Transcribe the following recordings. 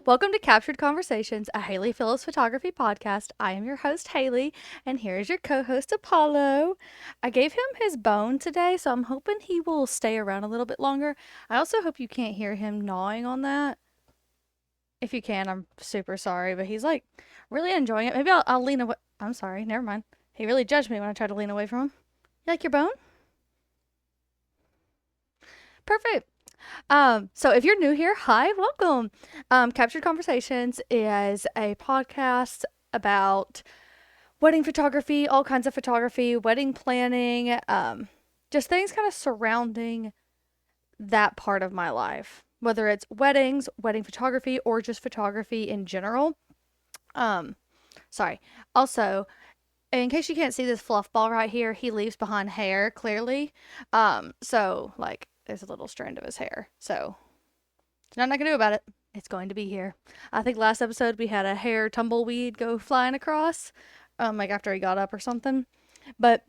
Welcome to Captured Conversations, a Haley Phillips photography podcast. I am your host, Haley, and here is your co host, Apollo. I gave him his bone today, so I'm hoping he will stay around a little bit longer. I also hope you can't hear him gnawing on that. If you can, I'm super sorry, but he's like really enjoying it. Maybe I'll lean away. I'm sorry, never mind. He really judged me when I tried to lean away from him. You like your bone? Perfect. So if you're new here, hi, welcome. Captured Conversations is a podcast about wedding photography, all kinds of photography, wedding planning, just things kind of surrounding that part of my life, whether it's weddings, wedding photography, or just photography in general. Um, Sorry. Also, in case you can't see this fluff ball right here, he leaves behind hair clearly. So like there's a little strand of his hair. So nothing I can do about it. It's going to be here. I think last episode we had a hair tumbleweed go flying across, like after he got up or something. But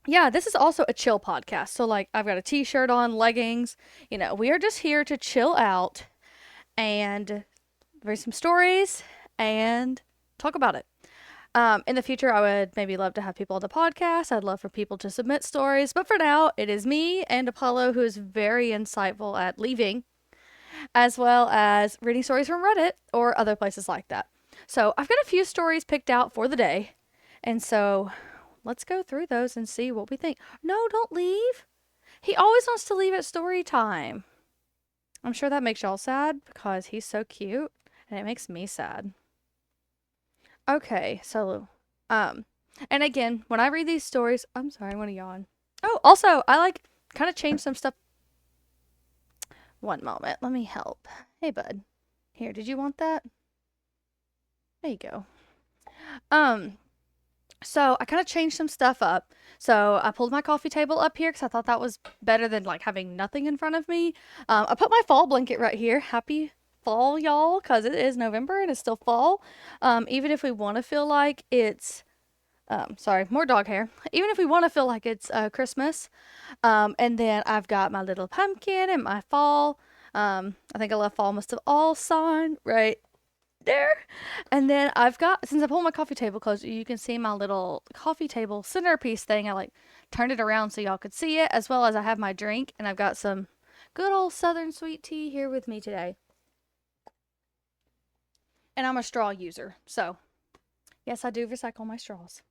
yeah, this is also a chill podcast. So like I've got a t-shirt on, leggings. We are just here to chill out and read some stories and talk about it. In the future, I would maybe love to have people on the podcast. I'd love for people to submit stories. But for now, it is me and Apollo, who is very insightful at leaving, as well as reading stories from Reddit or other places like that. So I've got a few stories picked out for the day. And so let's go through those and see what we think. No, don't leave. He always wants to leave at story time. I'm sure that makes y'all sad because he's so cute and it makes me sad. Okay, so, and again, when I read these stories, I'm sorry, I want to yawn. Oh, also, I like kind of changed some stuff. One moment, let me help. Hey, bud. Here, did you want that? There you go. So I kind of changed some stuff up. So I pulled my coffee table up here because I thought that was better than like having nothing in front of me. I put my fall blanket right here. Happy fall, y'all, because it is November and it's still fall. Even if we want to feel like it's, sorry, more dog hair. Even if we want to feel like it's Christmas. And then I've got my little pumpkin and my fall. I think I left fall must have all sign right there. And then I've got, since I pulled my coffee table closer, you can see my little coffee table centerpiece thing. I like turned it around so y'all could see it, as well as I have my drink, and I've got some good old Southern sweet tea here with me today. And I'm a straw user, so yes, I do recycle my straws.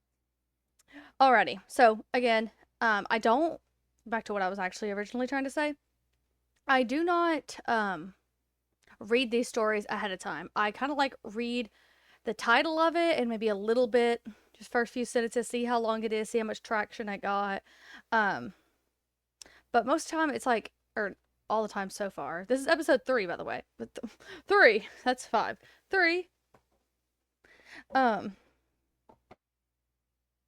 Alrighty, so again, I don't, back to what I was actually originally trying to say, I do not read these stories ahead of time. I kind of like read the title of it and maybe a little bit, just first few sentences, see how long it is, see how much traction I got. Um, but most of the time it's like, or all the time so far. This is episode 3, by the way. But 3, that's 5. 3. Um,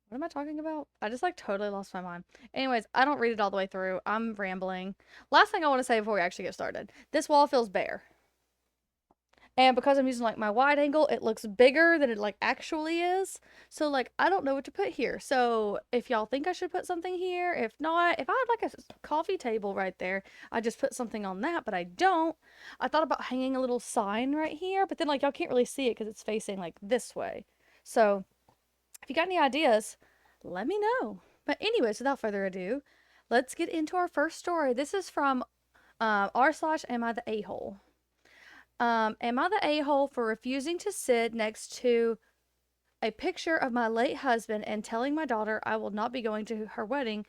what am I talking about? I just like totally lost my mind. Anyways, I don't read it all the way through. I'm rambling. Last thing I want to say before we actually get started. This wall feels bare. And because I'm using like my wide angle, it looks bigger than it like actually is. So like I don't know what to put here. So if y'all think I should put something here, if not, if I had like a coffee table right there, I just put something on that, but I don't. I thought about hanging a little sign right here, but then like y'all can't really see it because it's facing like this way. So if you got any ideas, let me know. But anyways, without further ado, let's get into our first story. This is from r/am I the a-hole. Am I the a-hole for refusing to sit next to a picture of my late husband and telling my daughter I will not be going to her wedding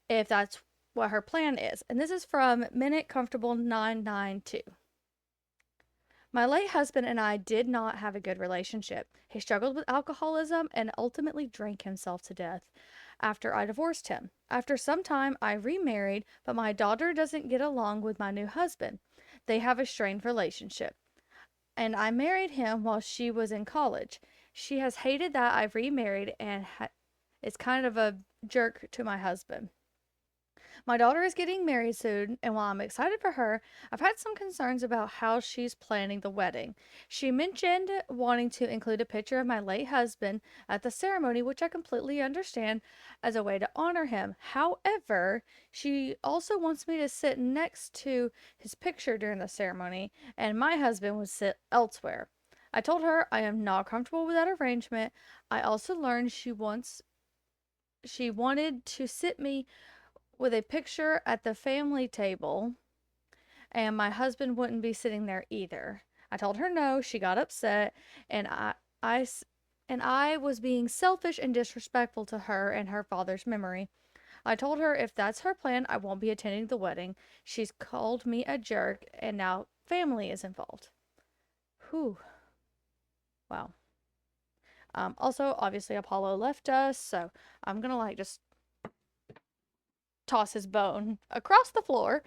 if that's what her plan is? And this is from Minute Comfortable 992. My late husband and I did not have a good relationship. He struggled with alcoholism and ultimately drank himself to death after I divorced him. After some time, I remarried, but my daughter doesn't get along with my new husband. They have a strained relationship. And I married him while she was in college. She has hated that I've remarried and is kind of a jerk to my husband. My daughter is getting married soon, and while I'm excited for her, I've had some concerns about how she's planning the wedding. She mentioned wanting to include a picture of my late husband at the ceremony, which I completely understand as a way to honor him. However, she also wants me to sit next to his picture during the ceremony, and my husband would sit elsewhere. I told her I am not comfortable with that arrangement. I also learned she wanted to sit me with a picture at the family table, and my husband wouldn't be sitting there either. I told her no. She got upset, and I, and I was being selfish and disrespectful to her and her father's memory. I told her if that's her plan, I won't be attending the wedding. She's called me a jerk, and now family is involved. Whew. Wow. Also, obviously, Apollo left us, so I'm gonna like just toss his bone across the floor.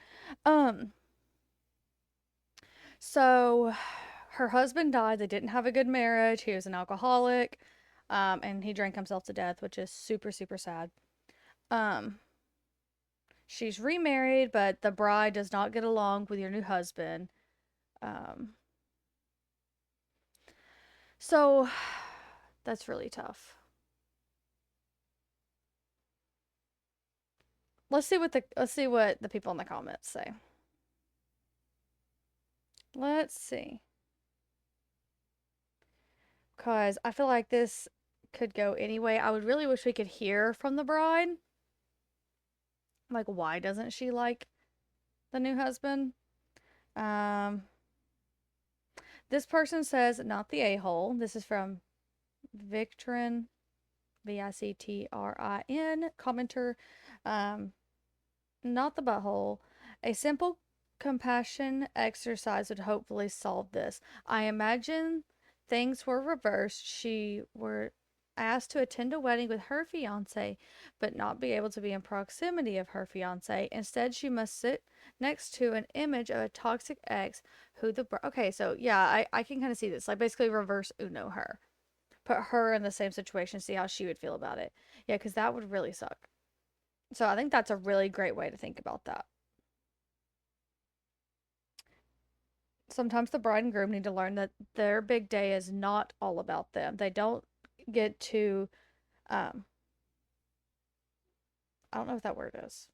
Um, So her husband died. They didn't have a good marriage. He was an alcoholic, and he drank himself to death, which is super, super sad. Um, she's remarried, but the bride does not get along with your new husband. Um, so that's really tough. Let's see what the people in the comments say. Let's see. Cause I feel like this could go anyway. I would really wish we could hear from the bride. Like, why doesn't she like the new husband? Um, this person says, not the a hole. This is from Victrin, Victrin, commenter. Um, not the butthole. A simple compassion exercise would hopefully solve this. I imagine things were reversed. She were asked to attend a wedding with her fiance, but not be able to be in proximity of her fiance. Instead, she must sit next to an image of a toxic ex who okay, so yeah, I can kind of see this. Like basically reverse Uno her. Put her in the same situation, see how she would feel about it. Yeah, because that would really suck. So I think that's a really great way to think about that. Sometimes the bride and groom need to learn that their big day is not all about them. They don't get to, um, I don't know what that word is.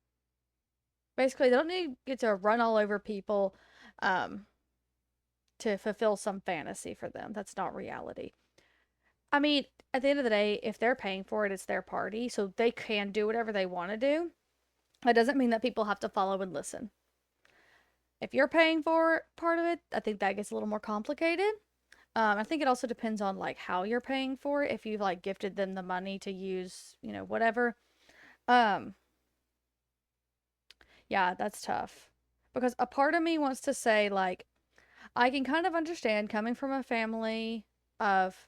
Basically, they don't need to get to run all over people, um, to fulfill some fantasy for them. That's not reality. I mean, at the end of the day, if they're paying for it, it's their party, so they can do whatever they want to do. That doesn't mean that people have to follow and listen. If you're paying for part of it, I think that gets a little more complicated. I think it also depends on like how you're paying for it. If you've like gifted them the money to use, whatever. Um, yeah, that's tough. Because a part of me wants to say like I can kind of understand coming from a family of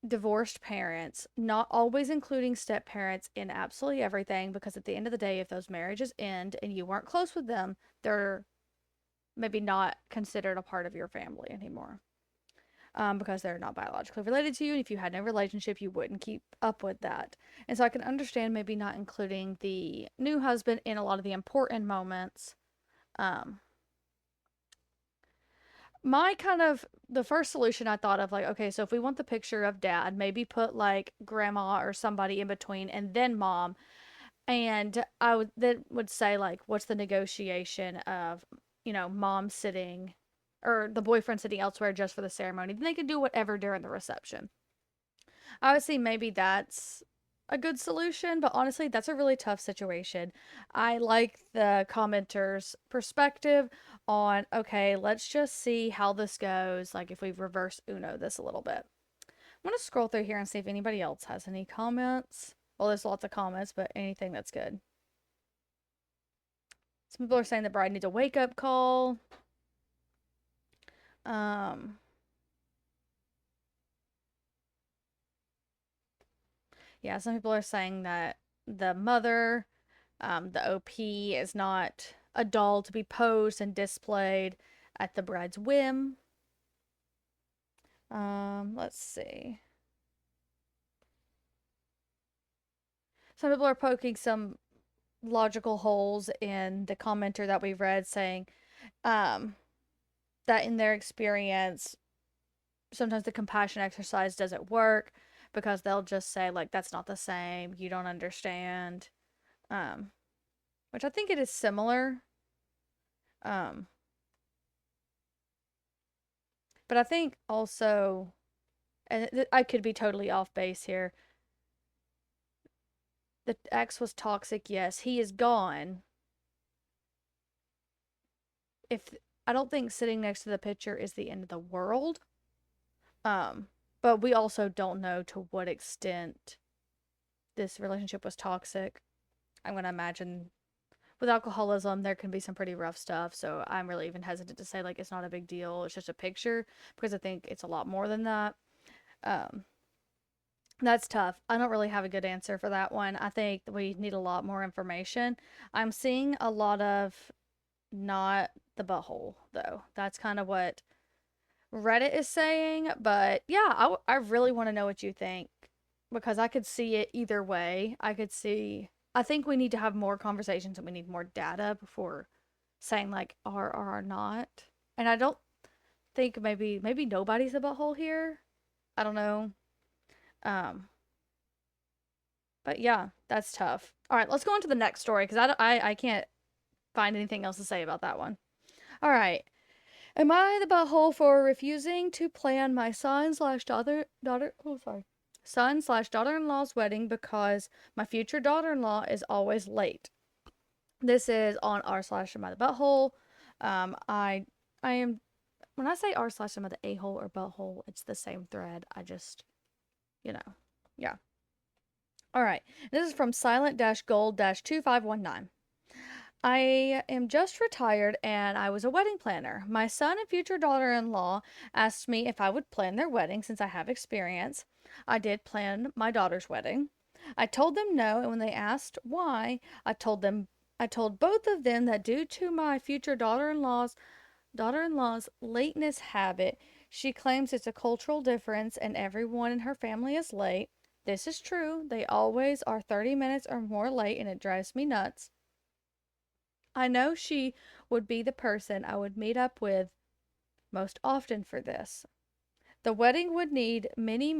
divorced parents, not always including step parents in absolutely everything, because at the end of the day, if those marriages end and you weren't close with them, they're maybe not considered a part of your family anymore. Because they're not biologically related to you. And if you had no relationship, you wouldn't keep up with that. And so I can understand maybe not including the new husband in a lot of the important moments. Um, my kind of the first solution I thought of, like, okay, so if we want the picture of dad, maybe put like grandma or somebody in between and then mom. And I would then would say, like, what's the negotiation of, mom sitting or the boyfriend sitting elsewhere just for the ceremony? Then they can do whatever during the reception. I would say maybe that's a good solution, but honestly, that's a really tough situation. I like the commenter's perspective on, okay, let's just see how this goes. Like, if we reverse Uno this a little bit. I'm going to scroll through here and see if anybody else has any comments. Well, there's lots of comments, but anything that's good. Some people are saying the bride needs a wake up call. Um, yeah, some people are saying that the mother, the OP, is not a doll to be posed and displayed at the bride's whim. Let's see. Some people are poking some logical holes in the commenter that we read saying um, that in their experience, sometimes the compassion exercise doesn't work because they'll just say, like, that's not the same, you don't understand. Um, which I think it is similar. Um, but I think also, and I could be totally off base here, the ex was toxic, yes, he is gone. If I don't think sitting next to the picture is the end of the world. Um, but we also don't know to what extent this relationship was toxic. I'm gonna imagine with alcoholism there can be some pretty rough stuff, so I'm really even hesitant to say like it's not a big deal, it's just a picture, because I think it's a lot more than that. Um, that's tough. I don't really have a good answer for that one. I think we need a lot more information. I'm seeing a lot of not the butthole though. That's kind of what Reddit is saying, but yeah, I really want to know what you think because I could see it either way. I think we need to have more conversations and we need more data before saying like are or are not. And I don't think maybe nobody's a butthole here. I don't know. Um, but yeah, that's tough. All right, let's go on to the next story because I can't find anything else to say about that one. All right. Am I the butthole for refusing to plan my son slash daughter-in-law's wedding because my future daughter-in-law is always late? This is on r slash am I the butthole. I am when I say r slash am I the a-hole or butthole, it's the same thread. I just you know yeah. All right. This is from silent-gold-2519. I am just retired and I was a wedding planner. My son and future daughter in law asked me if I would plan their wedding since I have experience. I did plan my daughter's wedding. I told them no, and when they asked why, I told both of them that due to my future daughter-in-law's lateness habit, she claims it's a cultural difference and everyone in her family is late. This is true. They always are 30 minutes or more late and it drives me nuts. I know she would be the person I would meet up with most often for this. The wedding would need many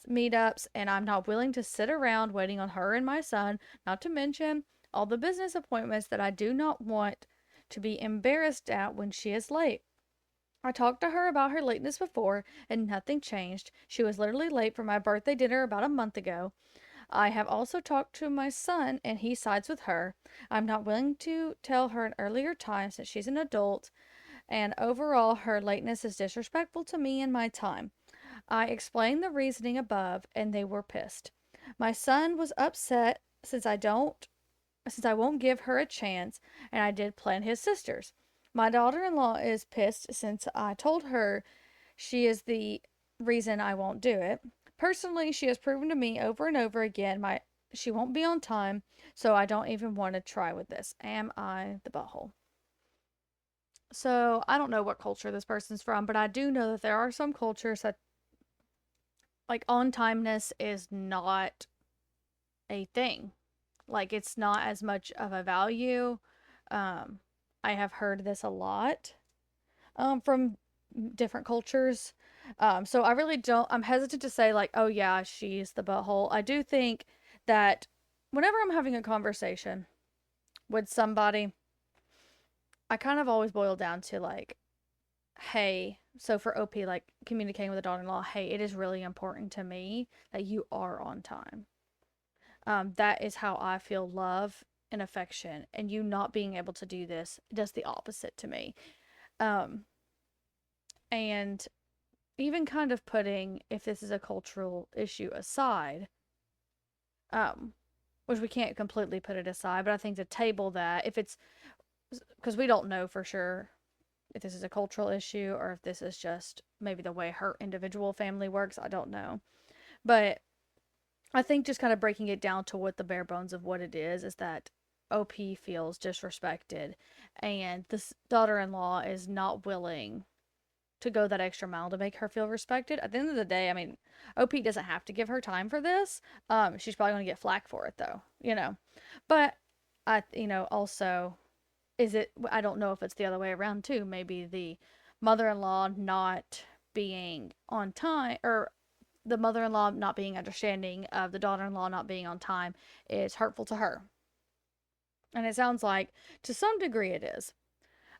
meetups, and I'm not willing to sit around waiting on her and my son, not to mention all the business appointments that I do not want to be embarrassed at when she is late. I talked to her about her lateness before, and nothing changed. She was literally late for my birthday dinner about a month ago. I have also talked to my son, and he sides with her. I'm not willing to tell her an earlier time since she's an adult, and overall, her lateness is disrespectful to me and my time. I explained the reasoning above, and they were pissed. My son was upset since I won't give her a chance, and I did plan his sisters. My daughter-in-law is pissed since I told her she is the reason I won't do it. Personally, she has proven to me over and over again she won't be on time, so I don't even want to try with this. Am I the butthole? So I don't know what culture this person's from, but I do know that there are some cultures that like on timeness is not a thing. Like it's not as much of a value. Um, I have heard this a lot from different cultures. So I really don't, I'm hesitant to say, like, oh yeah, she's the butthole. I do think that whenever I'm having a conversation with somebody, I kind of always boil down to, like, hey, so for OP, like communicating with a daughter in law, hey, it is really important to me that you are on time. That is how I feel love and affection, and you not being able to do this does the opposite to me. Um, and even kind of putting if this is a cultural issue aside, um, which we can't completely put it aside, but I think to table that if it's because we don't know for sure if this is a cultural issue or if this is just maybe the way her individual family works, I don't know. But I think just kind of breaking it down to what the bare bones of what it is that OP feels disrespected and this daughter-in-law is not willing to go that extra mile to make her feel respected. At the end of the day, I mean, OP doesn't have to give her time for this. She's probably going to get flack for it though, you know. But Also, is it, I don't know if it's the other way around too. Maybe the mother-in-law not being on time, or the mother-in-law not being understanding of the daughter-in-law not being on time is hurtful to her. And it sounds like to some degree it is.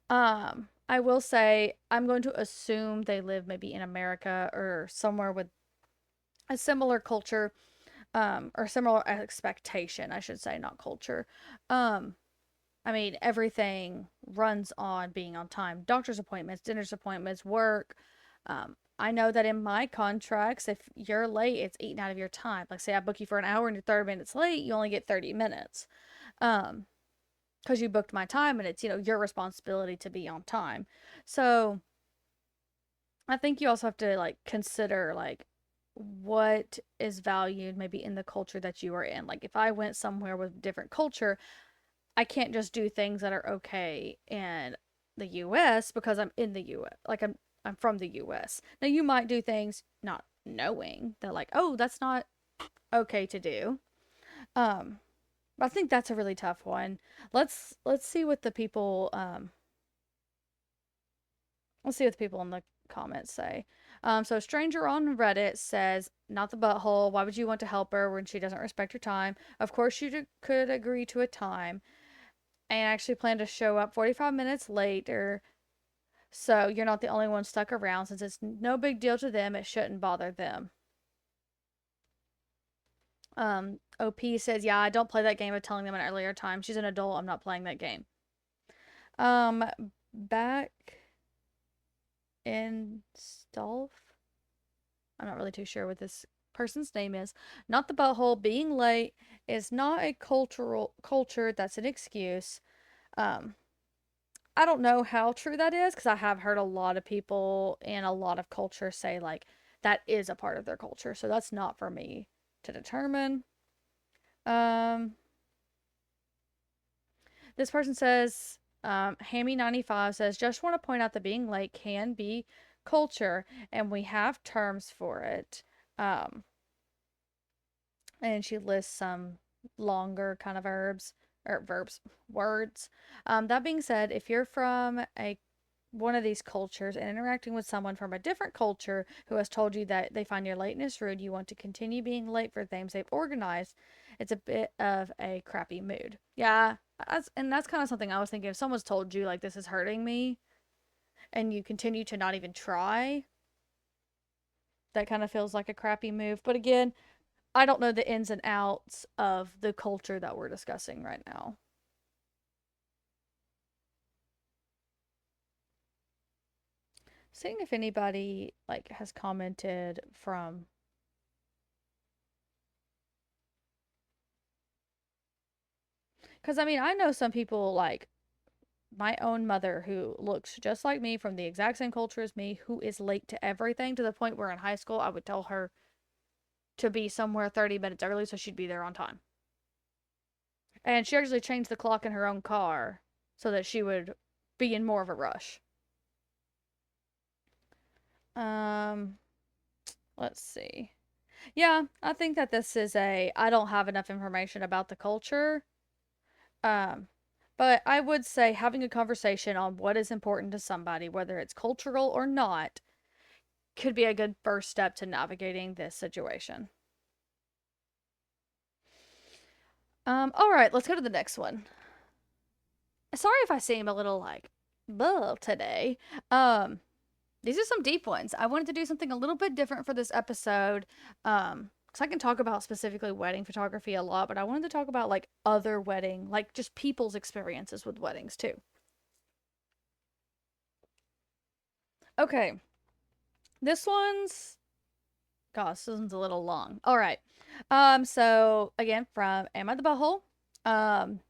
I will say I'm going to assume they live maybe in America or somewhere with a similar culture, or similar expectation, I should say, not culture. Um, I mean, everything runs on being on time. Doctor's appointments, dentist appointments, work. I know that in my contracts, if you're late, it's eaten out of your time. Like, say I book you for an hour and you're 30 minutes late, you only get 30 minutes. Um, because you booked my time and it's, your responsibility to be on time. So I think you also have to like consider like what is valued maybe in the culture that you are in. Like if I went somewhere with different culture, I can't just do things that are okay in the US because I'm in the US. Like I'm from the US. Now you might do things not knowing that like, oh, that's not okay to do. Um I think that's a really tough one. Let's see what the people let's see what the people in the comments say. So a stranger on Reddit says, "Not the butthole. Why would you want to help her when she doesn't respect your time? Of course you could agree to a time and actually plan to show up 45 minutes later, so you're not the only one stuck around. Since it's no big deal to them, it shouldn't bother them." OP says, "Yeah, I don't play that game of telling them an earlier time. She's an adult. I'm not playing that game." Um, Back in Stolf, I'm not really too sure what this person's name is. "Not the butthole. Being late is not a culture that's an excuse." Um, I don't know how true that is because I have heard a lot of people in a lot of cultures say like that is a part of their culture. So that's not for me to determine. Um, this person says, Hammy95 says, "Just want to point out that being late can be culture and we have terms for it." Um, and she lists some longer kind of words. That being said, if you're from a one of these cultures and interacting with someone from a different culture who has told you that they find your lateness rude, you want to continue being late for things they've organized, it's a bit of a crappy mood. Yeah, that's kind of something I was thinking. If someone's told you like this is hurting me and you continue to not even try, that kind of feels like a crappy move. But again, I don't know the ins and outs of the culture that we're discussing right now. Seeing if anybody like has commented from, because I mean, I know some people like my own mother who looks just like me from the exact same culture as me, who is late to everything to the point where in high school I would tell her to be somewhere 30 minutes early so she'd be there on time. And she actually changed the clock in her own car so that she would be in more of a rush. Um, let's see. Yeah, I think that this is I don't have enough information about the culture. Um, but I would say having a conversation on what is important to somebody, whether it's cultural or not, could be a good first step to navigating this situation. All right, let's go to the next one. Sorry if I seem a little like bull today. Um, these are some deep ones. I wanted to do something a little bit different for this episode. Because I can talk about specifically wedding photography a lot, but I wanted to talk about like other wedding, like just people's experiences with weddings too. Okay, this one's gosh, this one's a little long. All right. So again, from Am I the Butthole? Um,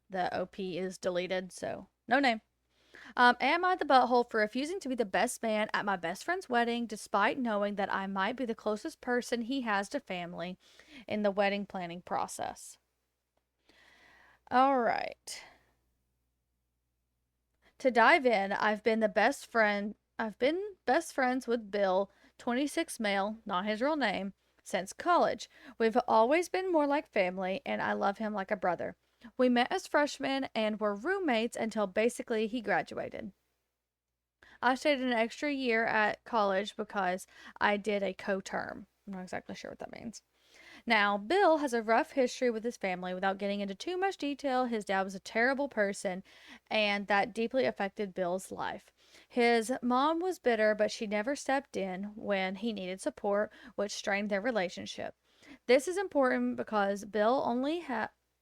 the OP is deleted, so no name. Am I the butthole for refusing to be the best man at my best friend's wedding, despite knowing that I might be the closest person he has to family in the wedding planning process? All right. To dive in, I've been best friends with Bill, 26 male, not his real name, since college. We've always been more like family, and I love him like a brother. We met as freshmen and were roommates until basically he graduated. I stayed an extra year at college because I did a co-term. I'm not exactly sure what that means. Now, Bill has a rough history with his family. Without getting into too much detail, his dad was a terrible person, and that deeply affected Bill's life. His mom was bitter, but she never stepped in when he needed support, which strained their relationship. This is important because Bill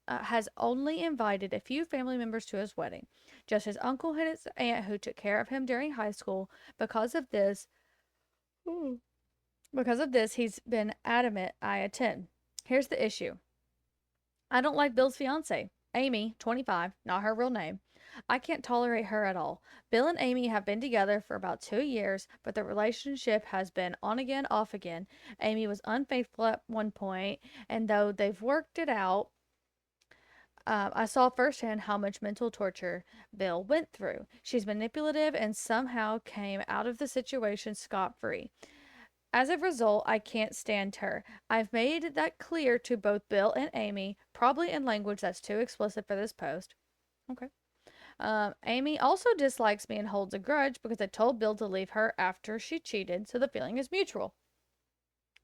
has only invited a few family members to his wedding, just his uncle and his aunt who took care of him during high school. Because of this, he's been adamant I attend. Here's the issue. I don't like Bill's fiance, Amy, 25, not her real name. I can't tolerate her at all. Bill and Amy have been together for about 2 years, but the relationship has been on again, off again. Amy was unfaithful at one point, and though they've worked it out, I saw firsthand how much mental torture Bill went through. She's manipulative and somehow came out of the situation scot free. As a result, I can't stand her. I've made that clear to both Bill and Amy, probably in language that's too explicit for this post. Okay. Amy also dislikes me and holds a grudge because I told Bill to leave her after she cheated, so the feeling is mutual.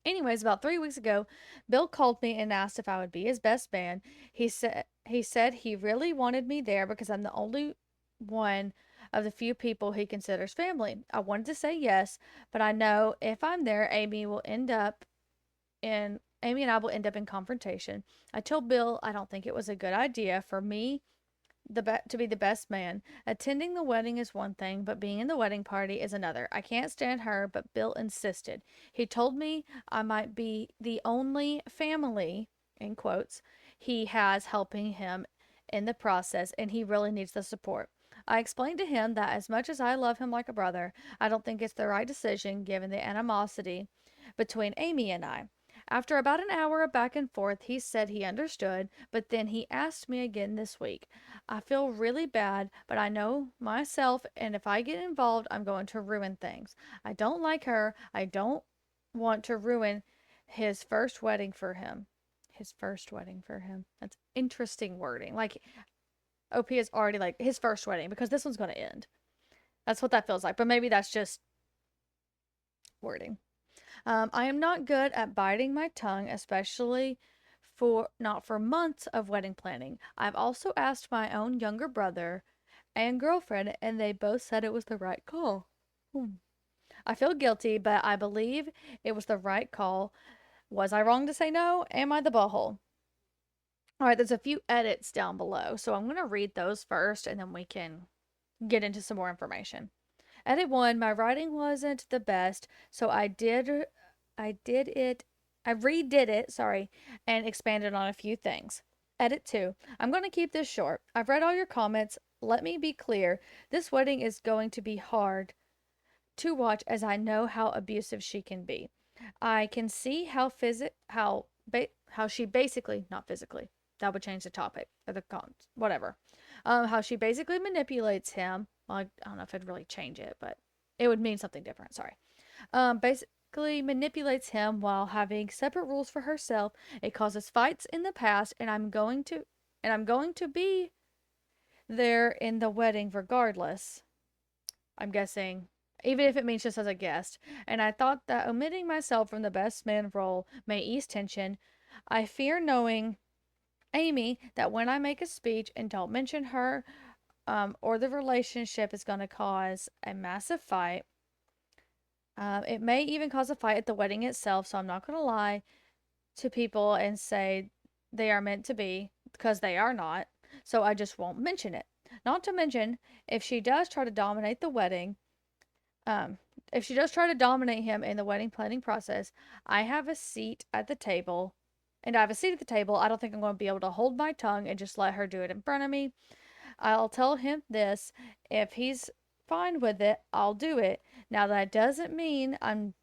Anyways, about 3 weeks ago, Bill called me and asked if I would be his best man. He said he really wanted me there because I'm the only one of the few people he considers family. I wanted to say yes, but I know if I'm there, Amy and I will end up in confrontation. I told Bill I don't think it was a good idea for me to be the best man. Attending the wedding is one thing, but being in the wedding party is another. I can't stand her, but Bill insisted. He told me I might be the only family, in quotes, he has helping him in the process, and he really needs the support. I explained to him that as much as I love him like a brother, I don't think it's the right decision given the animosity between Amy and I. After about an hour of back and forth, he said he understood, but then he asked me again this week. I feel really bad, but I know myself, and if I get involved, I'm going to ruin things. I don't like her. I don't want to ruin his first wedding for him. His first wedding for him. That's interesting wording. Like, OP is already like his first wedding because this one's going to end. That's what that feels like, but maybe that's just wording. I am not good at biting my tongue, especially not for months of wedding planning. I've also asked my own younger brother and girlfriend, and they both said it was the right call. I feel guilty, but I believe it was the right call. Was I wrong to say no? Am I the butthole? All right, there's a few edits down below, so I'm going to read those first, and then we can get into some more information. Edit 1, my writing wasn't the best, so I redid it, sorry, and expanded on a few things. Edit 2, I'm going to keep this short. I've read all your comments. Let me be clear. This wedding is going to be hard to watch as I know how abusive she can be. I can see how she basically, not physically, that would change the topic or the cons, whatever. How she basically manipulates him. Well, I don't know if it'd really change it, but it would mean something different. Sorry. Basically manipulates him while having separate rules for herself. It causes fights in the past, and I'm going to be there in the wedding regardless. I'm guessing, even if it means just as a guest. And I thought that omitting myself from the best man role may ease tension. I fear knowing Amy that when I make a speech and don't mention her or the relationship is going to cause a massive fight. It may even cause a fight at the wedding itself, so I'm not going to lie to people and say they are meant to be because they are not. So I just won't mention it. Not to mention, if she does try to dominate the wedding, if she does try to dominate him in the wedding planning process, I have a seat at the table. And I have a seat at the table. I don't think I'm going to be able to hold my tongue and just let her do it in front of me. I'll tell him this. If he's fine with it, I'll do it. Now that doesn't mean I'm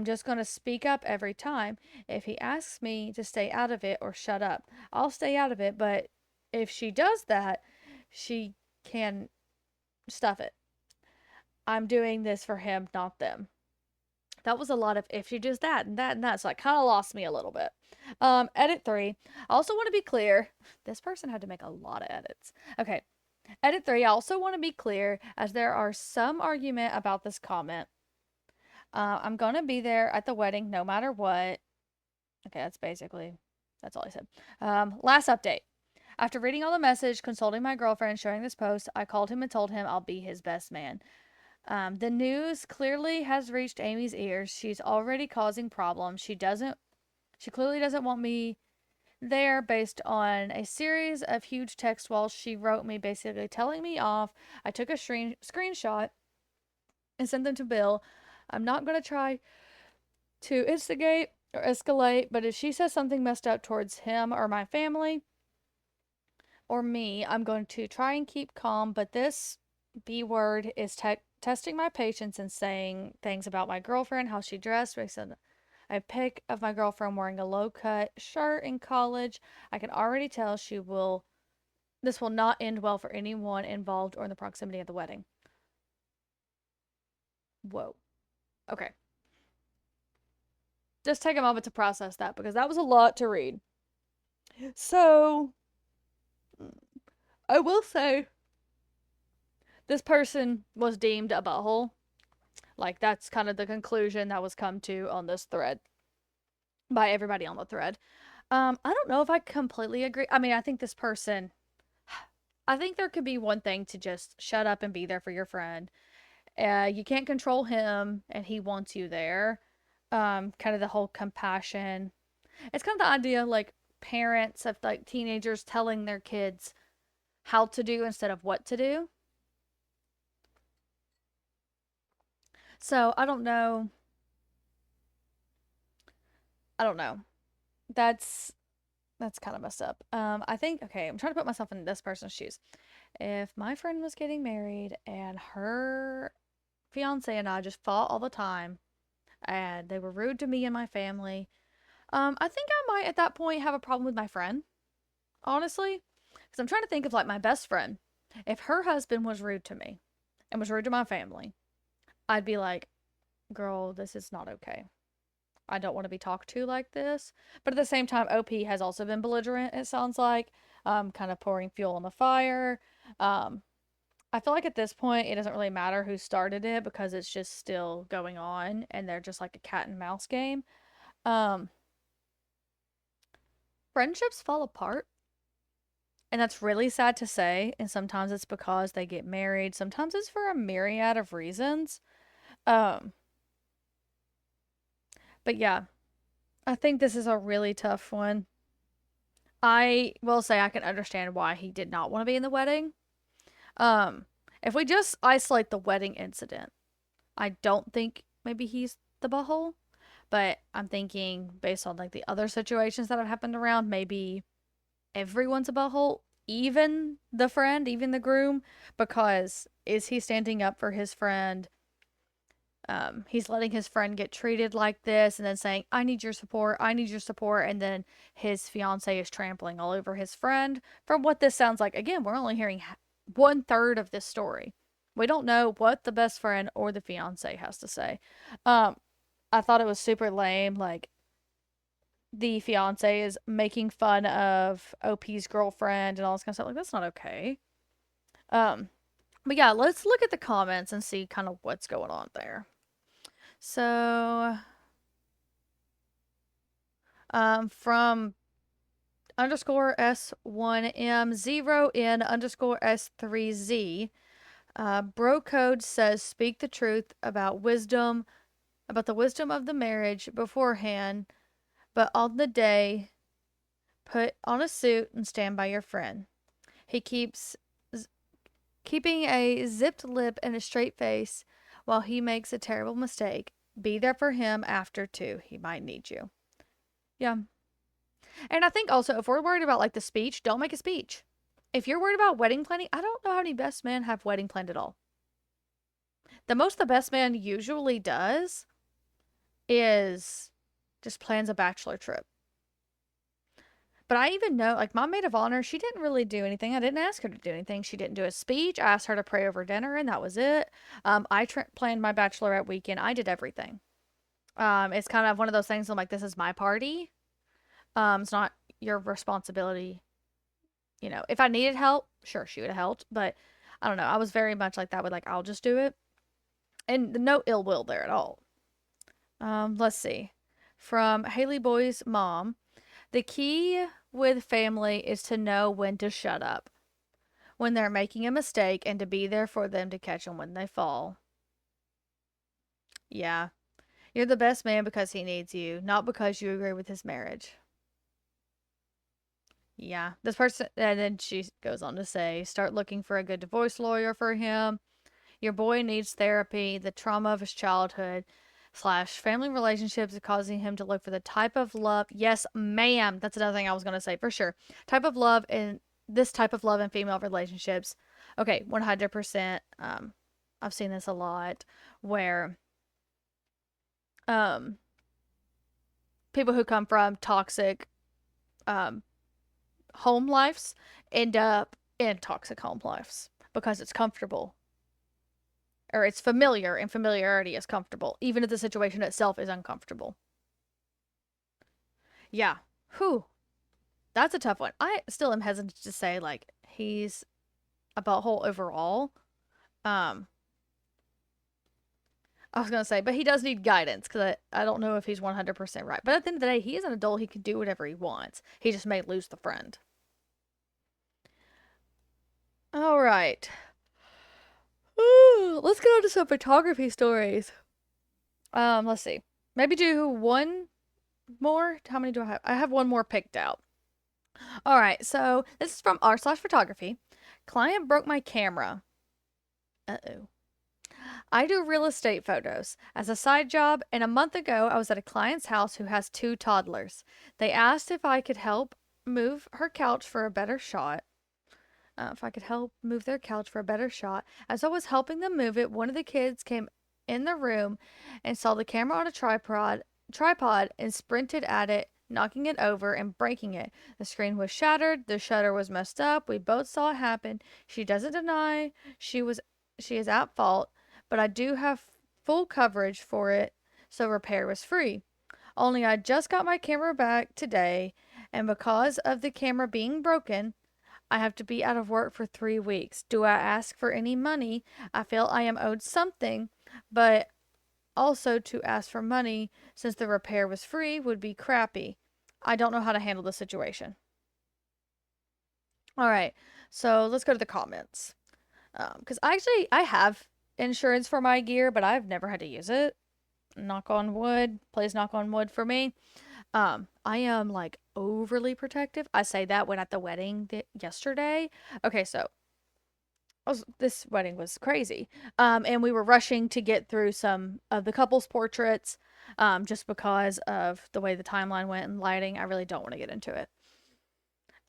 just going to speak up every time. If he asks me to stay out of it or shut up, I'll stay out of it. But if she does that, she can stuff it. I'm doing this for him, not them. that was a lot of if she does that and that and that. So it kind of lost me a little bit. Edit 3. I also want to be clear. This person had to make a lot of edits. Okay. Edit 3. I also want to be clear as there are some argument about this comment. I'm going to be there at the wedding no matter what. Okay, that's all I said. Last update. After reading all the message, consulting my girlfriend, sharing this post, I called him and told him I'll be his best man. The news clearly has reached Amy's ears. She's already causing problems. She clearly doesn't want me there based on a series of huge text walls she wrote me basically telling me off. I took a screenshot and sent them to Bill. I'm not going to try to instigate or escalate, but if she says something messed up towards him or my family or me, I'm going to try and keep calm, but this B word is testing my patience and saying things about my girlfriend, how she dressed, based on a pic of my girlfriend wearing a low-cut shirt in college. I can already tell this will not end well for anyone involved or in the proximity of the wedding. Whoa. Okay. Just take a moment to process that because that was a lot to read. So, I will say this person was deemed a butthole. Like, that's kind of the conclusion that was come to on this thread by everybody on the thread. I don't know if I completely agree. I mean, I think there could be one thing to just shut up and be there for your friend. You can't control him, and he wants you there. Kind of the whole compassion. It's kind of the idea, like, parents of, like, teenagers telling their kids how to do instead of what to do. So, I don't know. That's kind of messed up. I think, okay, I'm trying to put myself in this person's shoes. If my friend was getting married and her fiance and I just fought all the time and they were rude to me and my family, I think I might at that point have a problem with my friend, honestly. Because I'm trying to think of like my best friend. If her husband was rude to me and was rude to my family, I'd be like, girl, this is not okay. I don't want to be talked to like this. But at the same time, OP has also been belligerent, it sounds like, kind of pouring fuel on the fire. I feel like at this point, it doesn't really matter who started it because it's just still going on and they're just like a cat and mouse game. Um, Friendships fall apart. And that's really sad to say. And sometimes it's because they get married. Sometimes it's for a myriad of reasons. Um, but yeah, I think this is a really tough one. I will say I can understand why he did not want to be in the wedding. Um, if we just isolate the wedding incident, I don't think maybe he's the butthole, but I'm thinking based on like the other situations that have happened around, maybe everyone's a butthole, even the friend, even the groom, because is he standing up for his friend? He's letting his friend get treated like this and then saying, I need your support, I need your support. And then his fiance is trampling all over his friend. From what this sounds like, again, we're only hearing 1/3 of this story. We don't know what the best friend or the fiance has to say. I thought it was super lame. Like, the fiance is making fun of OP's girlfriend and all this kind of stuff. Like, that's not okay. But yeah, let's look at the comments and see kind of what's going on there. So, from underscore S1M 0N underscore S3Z, bro code says speak the truth about the wisdom of the marriage beforehand, but on the day, put on a suit and stand by your friend. He keeping a zipped lip and a straight face while he makes a terrible mistake. Be there for him after too. He might need you. Yeah. And I think also if we're worried about like the speech, don't make a speech. If you're worried about wedding planning, I don't know how many best men have wedding planned at all. The most the best man usually does is just plans a bachelor trip. But I even know, like, my maid of honor, she didn't really do anything. I didn't ask her to do anything. She didn't do a speech. I asked her to pray over dinner, and that was it. I planned my bachelorette weekend. I did everything. It's kind of one of those things. I'm like, this is my party. It's not your responsibility. You know, if I needed help, sure, she would have helped. But I don't know. I was very much like that with like, I'll just do it. And no ill will there at all. Let's see. From Haley Boy's mom, the key with family is to know when to shut up, when they're making a mistake, and to be there for them to catch them when they fall. Yeah. You're the best man because he needs you, not because you agree with his marriage. Yeah. This person, and then she goes on to say, start looking for a good divorce lawyer for him. Your boy needs therapy. The trauma of his childhood slash family relationships is causing him to look for the type of love. Yes, ma'am. That's another thing I was going to say for sure. Type of love in this type of love in female relationships. Okay, 100%. I've seen this a lot where um, people who come from toxic um, home lives end up in toxic home lives because it's comfortable or it's familiar, and familiarity is comfortable, even if the situation itself is uncomfortable. Yeah. Whew. That's a tough one. I still am hesitant to say like he's a butthole overall. Um, I was gonna say, but he does need guidance because I don't know if he's 100% right. But at the end of the day, he is an adult. He can do whatever he wants. He just may lose the friend. All right. Ooh, let's get on to some photography stories. Let's see. Maybe do one more. How many do I have? I have one more picked out. All right, so this is from r slash photography. Client broke my camera. Uh-oh. I do real estate photos as a side job, and a month ago I was at a client's house who has two toddlers. They asked if I could help move her couch for a better shot. If I could help move their couch for a better shot. As I was helping them move it, one of the kids came in the room and saw the camera on a tripod and sprinted at it, knocking it over and breaking it. The screen was shattered, the shutter was messed up. We both saw it happen. She doesn't deny she is at fault, but I do have full coverage for it, so repair was free. Only I just got my camera back today, and because of the camera being broken, I have to be out of work for 3 weeks. Do I ask for any money? I feel I am owed something, but also to ask for money since the repair was free would be crappy. I don't know how to handle the situation. All right, so let's go to the comments. Because I have insurance for my gear, but I've never had to use it. Knock on wood. Please knock on wood for me. I am like overly protective. I say that when at the wedding yesterday. Okay, so this wedding was crazy. And we were rushing to get through some of the couple's portraits, just because of the way the timeline went and lighting. I really don't want to get into it.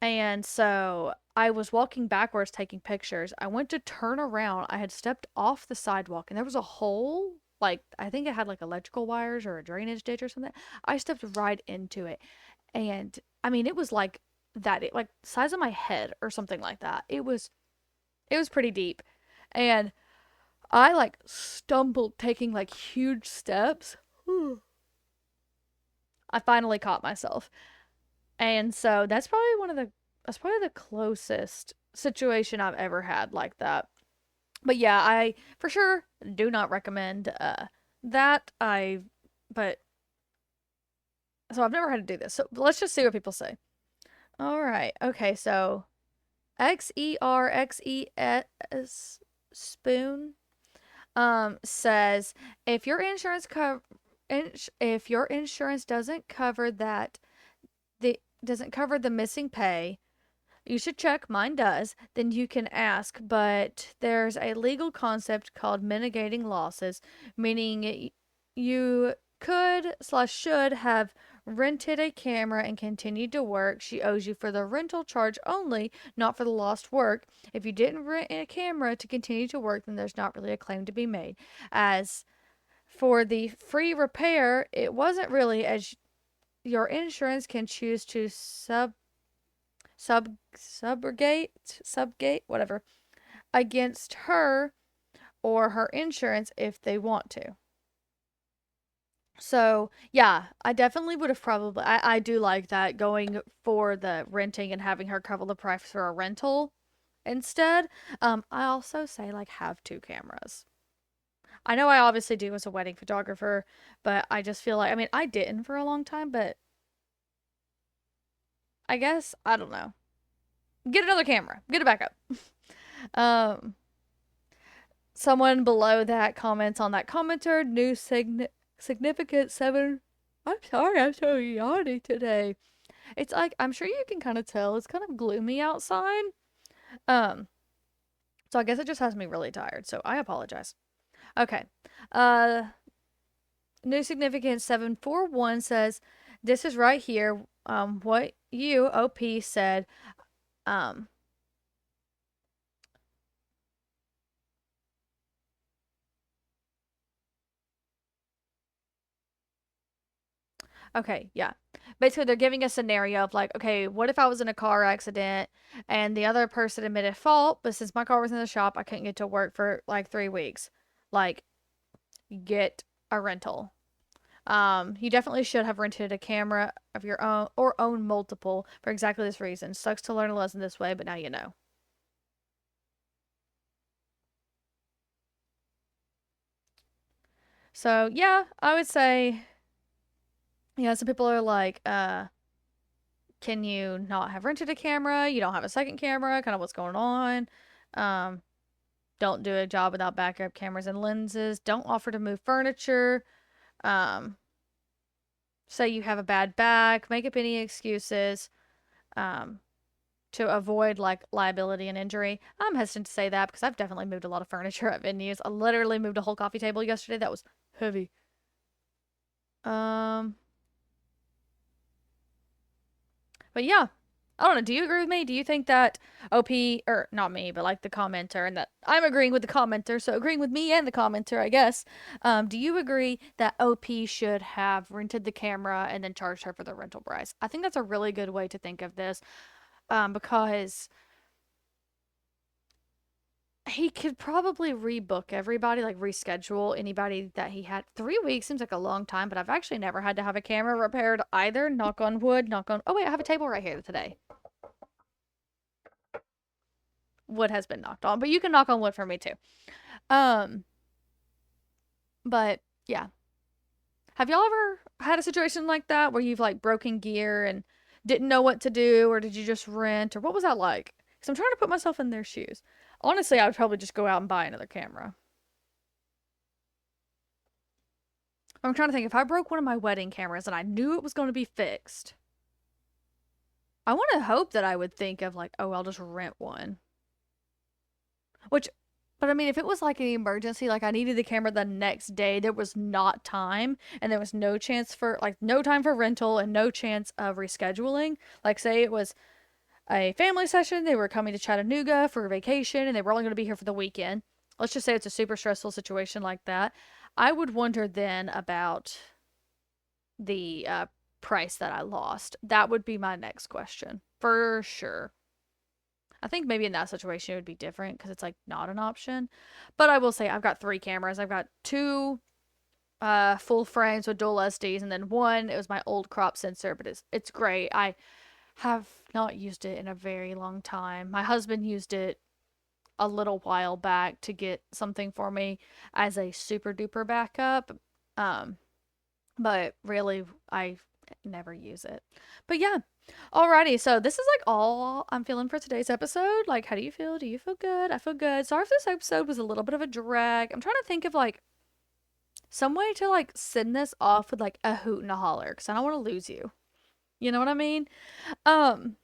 And so I was walking backwards taking pictures. I went to turn around. I had stepped off the sidewalk and there was a hole. Like, I think it had like electrical wires or a drainage ditch or something. I stepped right into it. And I mean, it was like like size of my head or something like that. It was pretty deep. And I like stumbled taking like huge steps. I finally caught myself. And so that's probably the closest situation I've ever had like that. But yeah, I for sure do not recommend that. But so I've never had to do this. So let's just see what people say. All right. Okay, so XERXES Spoon says if your if your insurance doesn't cover the missing pay, you should check. Mine does. Then you can ask. But there's a legal concept called mitigating losses, meaning you could slash should have rented a camera and continued to work. She owes you for the rental charge only, not for the lost work. If you didn't rent a camera to continue to work, then there's not really a claim to be made. As for the free repair, it wasn't really, as your insurance can choose to subgate, whatever, against her or her insurance if they want to. So, yeah, I definitely would have probably, I do like that going for the renting and having her cover the price for a rental instead. I also say, like, have two cameras. I know I obviously do as a wedding photographer, but I just feel like, I mean, I didn't for a long time, but I guess, I don't know. Get another camera, get a backup. Um, Someone below that comments on that commenter, new significant seven. I'm sorry, I'm so yawny today. It's like, I'm sure you can kind of tell it's kind of gloomy outside. Um, so I guess it just has me really tired. So I apologize. Okay. Uh, New significant 741 says, this is right here. What you, OP, said. Um, Okay, yeah. Basically, they're giving a scenario of like, okay, what if I was in a car accident and the other person admitted fault, but since my car was in the shop, I couldn't get to work for like 3 weeks. Like, get a rental. You definitely should have rented a camera of your own or own multiple for exactly this reason. Sucks to learn a lesson this way, but now you know. So yeah, I would say, some people are like, can you not have rented a camera? You don't have a second camera, kind of what's going on. Um, don't do a job without backup cameras and lenses. Don't offer to move furniture. Um, Say you have a bad back. Make up any excuses um, to avoid like liability and injury. I'm hesitant to say that because I've definitely moved a lot of furniture at venues. I literally moved a whole coffee table yesterday. That was heavy. Um, but yeah, I don't know. Do you agree with me? Do you think that OP, or not me, but like the commenter, and that I'm agreeing with the commenter, so agreeing with me and the commenter, I guess. Do you agree that OP should have rented the camera and then charged her for the rental price? I think that's a really good way to think of this, because he could probably rebook everybody, like reschedule anybody that he had. 3 weeks seems like a long time, but I've actually never had to have a camera repaired either. Knock on wood, knock on. Oh, wait, I have a table right here today. Wood has been knocked on, but you can knock on wood for me too. Um, but yeah, have y'all ever had a situation like that where you've like broken gear and didn't know what to do, or did you just rent, or what was that like? Because I'm trying to put myself in their shoes. Honestly, I would probably just go out and buy another camera. I'm trying to think if I broke one of my wedding cameras and I knew it was going to be fixed. I want to hope that I would think of like, oh, I'll just rent one. Which, but I mean, if it was like an emergency, like I needed the camera the next day, there was not time and there was no chance for, like, no time for rental and no chance of rescheduling. Like, say it was a family session, they were coming to Chattanooga for a vacation and they were only going to be here for the weekend. Let's just say it's a super stressful situation like that. I would wonder then about the price that I lost. That would be my next question for sure. I think maybe in that situation it would be different because it's like not an option. But I will say I've got three cameras. I've got two full frames with dual SDs, and then one, it was my old crop sensor, but it's great. I have not used it in a very long time. My husband used it a little while back to get something for me as a super duper backup. Um, but really I never use it. But yeah. Alrighty, so this is like all I'm feeling for today's episode. Like, how do you feel? Do you feel good? I feel good. Sorry if this episode was a little bit of a drag. I'm trying to think of like some way to like send this off with like a hoot and a holler because I don't want to lose you. You know what I mean? Um,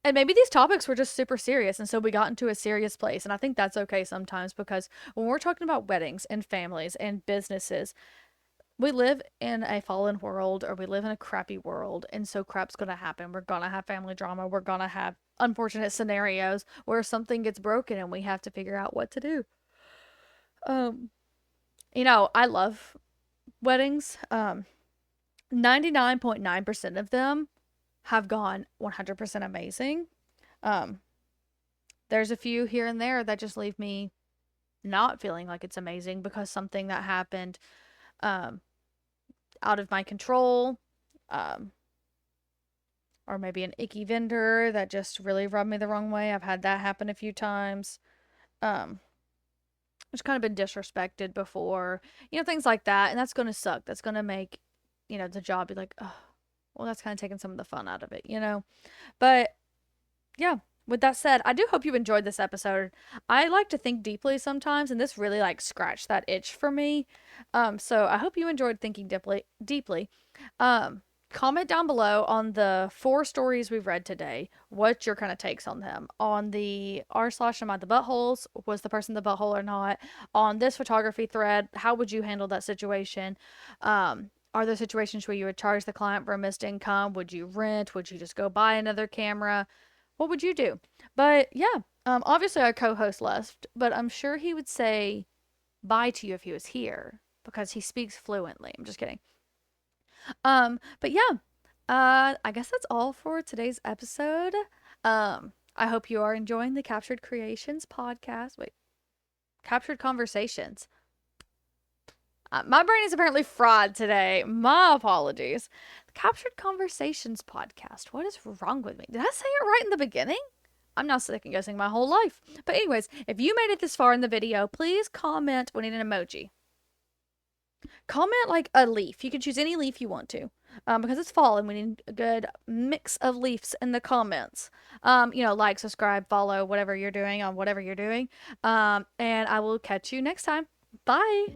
and maybe these topics were just super serious, and so we got into a serious place. And I think that's okay sometimes because when we're talking about weddings and families and businesses, we live in a fallen world, or we live in a crappy world, and so crap's gonna happen. We're gonna have family drama. We're gonna have unfortunate scenarios where something gets broken and we have to figure out what to do. Um, I love weddings. 99.9% of them have gone 100% amazing. Um, there's a few here and there that just leave me not feeling like it's amazing because something that happened um out of my control. Um, or maybe an icky vendor that just really rubbed me the wrong way. I've had that happen a few times. Um, it's kind of been disrespected before, things like that. And that's going to suck. That's going to make, the job be like, oh, well, that's kind of taking some of the fun out of it. But yeah, with that said, I do hope you enjoyed this episode. I like to think deeply sometimes, and this really like scratched that itch for me. So I hope you enjoyed thinking deeply. Um, Comment down below on the 4 stories we've read today. What's your kind of takes on them? On the r/am I the buttholes? Was the person the butthole or not? On this photography thread, how would you handle that situation? Are there situations where you would charge the client for a missed income? Would you rent? Would you just go buy another camera? What would you do? But yeah, obviously our co-host left, but I'm sure he would say bye to you if he was here because he speaks fluently. I'm just kidding. But yeah, I guess that's all for today's episode. I hope you are enjoying the Captured Creations podcast. Wait, Captured Conversations. My brain is apparently fried today. My apologies. The Captured Conversations podcast. What is wrong with me? Did I say it right in the beginning? I'm now second guessing my whole life. But anyways, if you made it this far in the video, please comment. We need an emoji. Comment like a leaf. You can choose any leaf you want to. Because it's fall and we need a good mix of leaves in the comments. Like, subscribe, follow, whatever you're doing on whatever you're doing. And I will catch you next time. Bye.